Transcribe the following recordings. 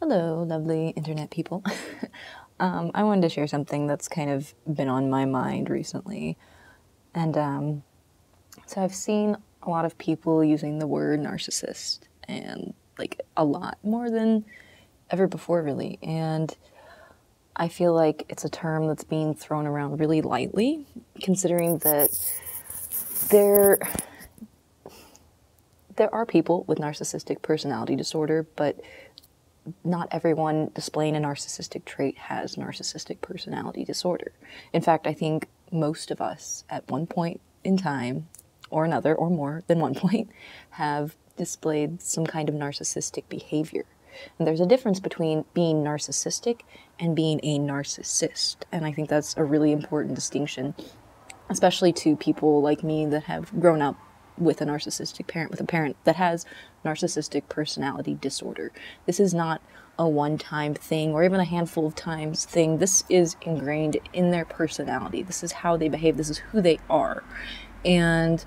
Hello, lovely internet people. I wanted to share something that's kind of been on my mind recently. And so I've seen a lot of people using the word narcissist, and like a lot more than ever before, really. And I feel like it's a term that's being thrown around really lightly, considering that there are people with narcissistic personality disorder, but not everyone displaying a narcissistic trait has narcissistic personality disorder. In fact, I think most of us at one point in time or another, or more than one point, have displayed some kind of narcissistic behavior. And there's a difference between being narcissistic and being a narcissist. And I think that's a really important distinction, especially to people like me that have grown up with a narcissistic parent, with a parent that has narcissistic personality disorder. This is not a one-time thing or even a handful of times thing. This is ingrained in their personality. This is how they behave. This is who they are. And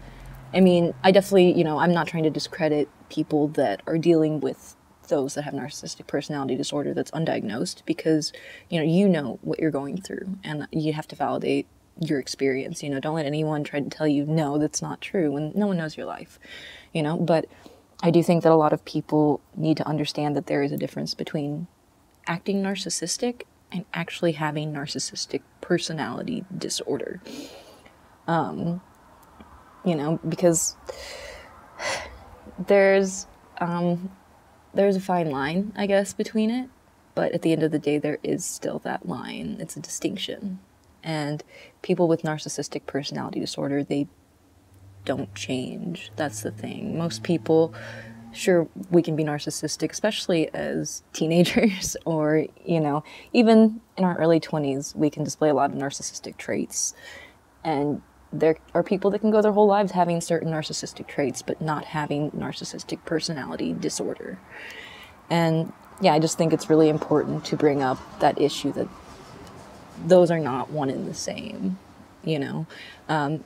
I mean, I definitely, I'm not trying to discredit people that are dealing with those that have narcissistic personality disorder that's undiagnosed, because, you know what you're going through, and you have to validate your experience. Don't let anyone try to tell you, no, that's not true, when no one knows your life, but I do think that a lot of people need to understand that there is a difference between acting narcissistic and actually having narcissistic personality disorder. Because there's a fine line, I guess, between it, but at the end of the day, there is still that line. It's a distinction. And people with narcissistic personality disorder, they don't change. That's the thing. Most people, sure, we can be narcissistic, especially as teenagers, or, even in our early 20s, we can display a lot of narcissistic traits. And there are people that can go their whole lives having certain narcissistic traits, but not having narcissistic personality disorder. And yeah, I just think it's really important to bring up that issue that those are not one and the same.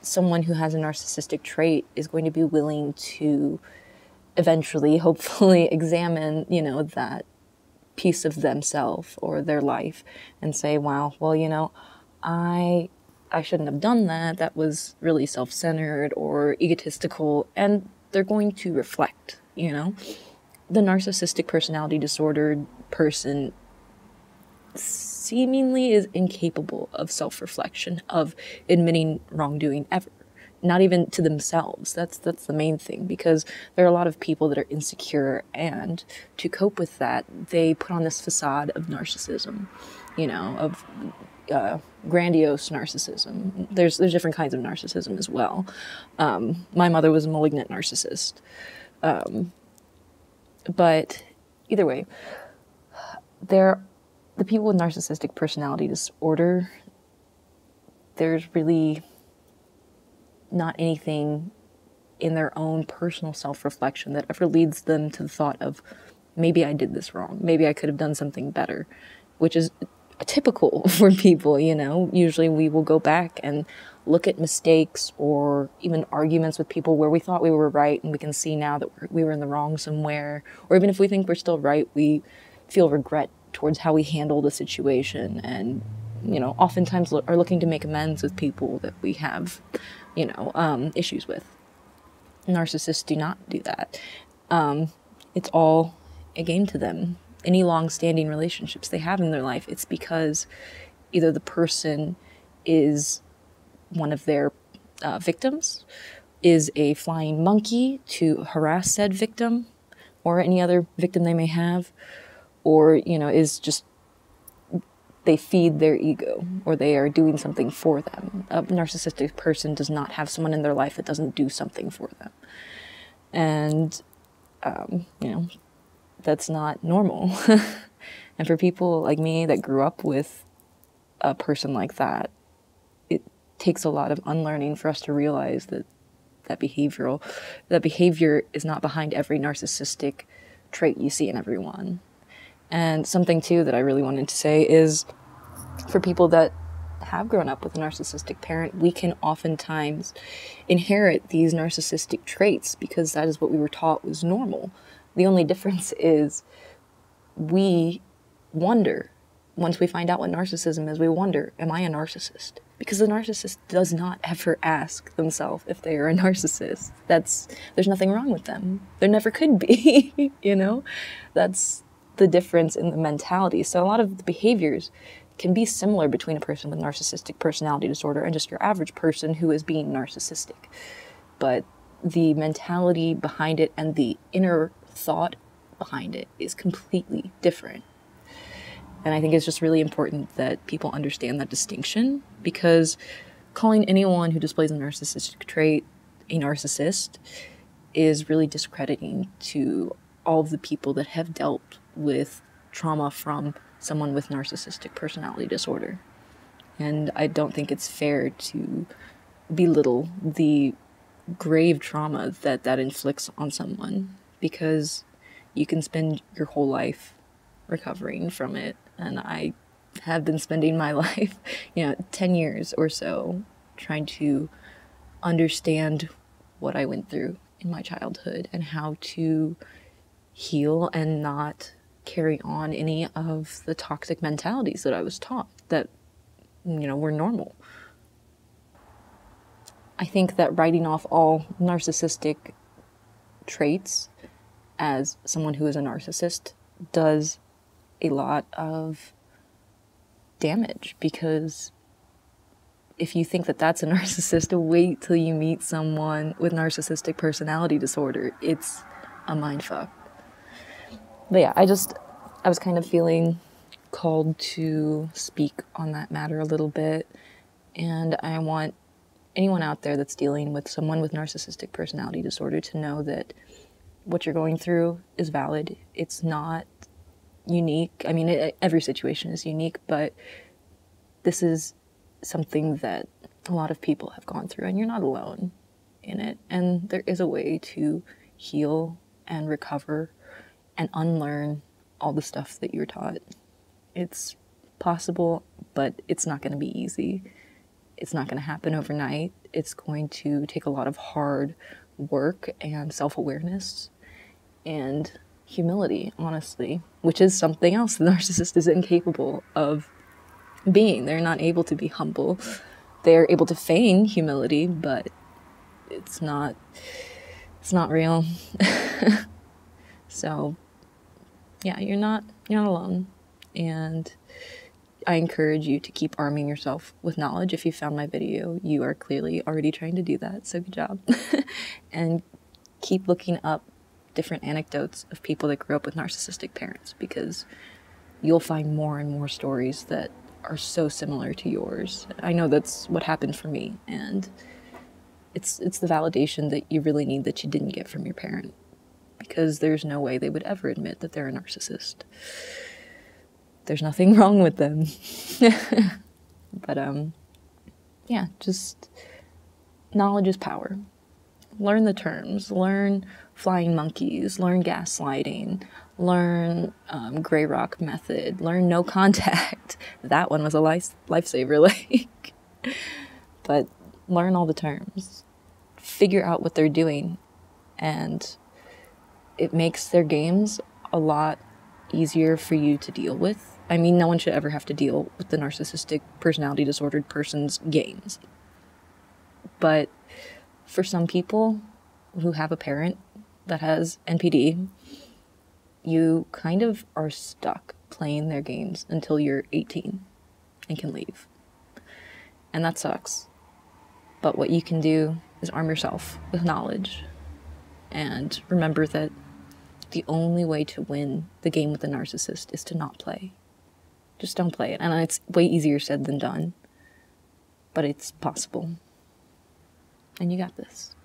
Someone who has a narcissistic trait is going to be willing to eventually, hopefully, examine, that piece of themselves or their life and say, wow, well, I shouldn't have done that. That was really self-centered or egotistical. And they're going to reflect, The narcissistic personality disordered person seemingly is incapable of self-reflection, of admitting wrongdoing ever. Not even to themselves. That's the main thing, because there are a lot of people that are insecure, and to cope with that, they put on this facade of narcissism, of grandiose narcissism. There's different kinds of narcissism as well. My mother was a malignant narcissist. But either way, the people with narcissistic personality disorder, there's really not anything in their own personal self-reflection that ever leads them to the thought of, maybe I did this wrong. Maybe I could have done something better, which is typical for people, Usually we will go back and look at mistakes or even arguments with people where we thought we were right, and we can see now that we were in the wrong somewhere. Or even if we think we're still right, we feel regret towards how we handled a situation, and, oftentimes are looking to make amends with people that we have, issues with. Narcissists do not do that. It's all a game to them. Any long-standing relationships they have in their life, it's because either the person is one of their victims, is a flying monkey to harass said victim, or any other victim they may have, or, is just, they feed their ego, or they are doing something for them. A narcissistic person does not have someone in their life that doesn't do something for them. And, that's not normal. And for people like me that grew up with a person like that, it takes a lot of unlearning for us to realize that behavior is not behind every narcissistic trait you see in everyone. And something too that I really wanted to say is, for people that have grown up with a narcissistic parent, we can oftentimes inherit these narcissistic traits because that is what we were taught was normal. The only difference is we wonder, once we find out what narcissism is, we wonder, am I a narcissist? Because the narcissist does not ever ask themselves if they are a narcissist. There's nothing wrong with them. There never could be, you know? That's the difference in the mentality. So a lot of the behaviors can be similar between a person with narcissistic personality disorder and just your average person who is being narcissistic. But the mentality behind it and the inner thought behind it is completely different. And I think it's just really important that people understand that distinction, because calling anyone who displays a narcissistic trait a narcissist is really discrediting to all of the people that have dealt with trauma from someone with narcissistic personality disorder. And I don't think it's fair to belittle the grave trauma that inflicts on someone, because you can spend your whole life recovering from it. And I have been spending my life, 10 years or so trying to understand what I went through in my childhood and how to heal and not carry on any of the toxic mentalities that I was taught that, were normal. I think that writing off all narcissistic traits as someone who is a narcissist does a lot of damage, because if you think that that's a narcissist, wait till you meet someone with narcissistic personality disorder. It's a mindfuck. But yeah, I was kind of feeling called to speak on that matter a little bit, and I want anyone out there that's dealing with someone with narcissistic personality disorder to know that what you're going through is valid. It's not unique. I mean, every situation is unique, but this is something that a lot of people have gone through, and you're not alone in it. And there is a way to heal and recover and unlearn all the stuff that you're taught. It's possible, but it's not going to be easy. It's not going to happen overnight. It's going to take a lot of hard work and self-awareness and humility, honestly, which is something else the narcissist is incapable of being. They're not able to be humble. They're able to feign humility, but it's not real. So yeah, you're not alone. And I encourage you to keep arming yourself with knowledge. If you found my video, you are clearly already trying to do that, so good job. And keep looking up different anecdotes of people that grew up with narcissistic parents, because you'll find more and more stories that are so similar to yours. I know that's what happened for me, and it's the validation that you really need that you didn't get from your parent, because there's no way they would ever admit that they're a narcissist. There's nothing wrong with them. But yeah, just knowledge is power. Learn the terms, learn flying monkeys, learn gaslighting, learn gray rock method, learn no contact. That one was a lifesaver, like. But learn all the terms. Figure out what they're doing, and it makes their games a lot easier for you to deal with. I mean, no one should ever have to deal with the narcissistic personality disordered person's games. But for some people who have a parent that has NPD, you kind of are stuck playing their games until you're 18 and can leave. And that sucks. But what you can do is arm yourself with knowledge and remember that the only way to win the game with the narcissist is to not play. Just don't play it. And it's way easier said than done, but it's possible. And you got this.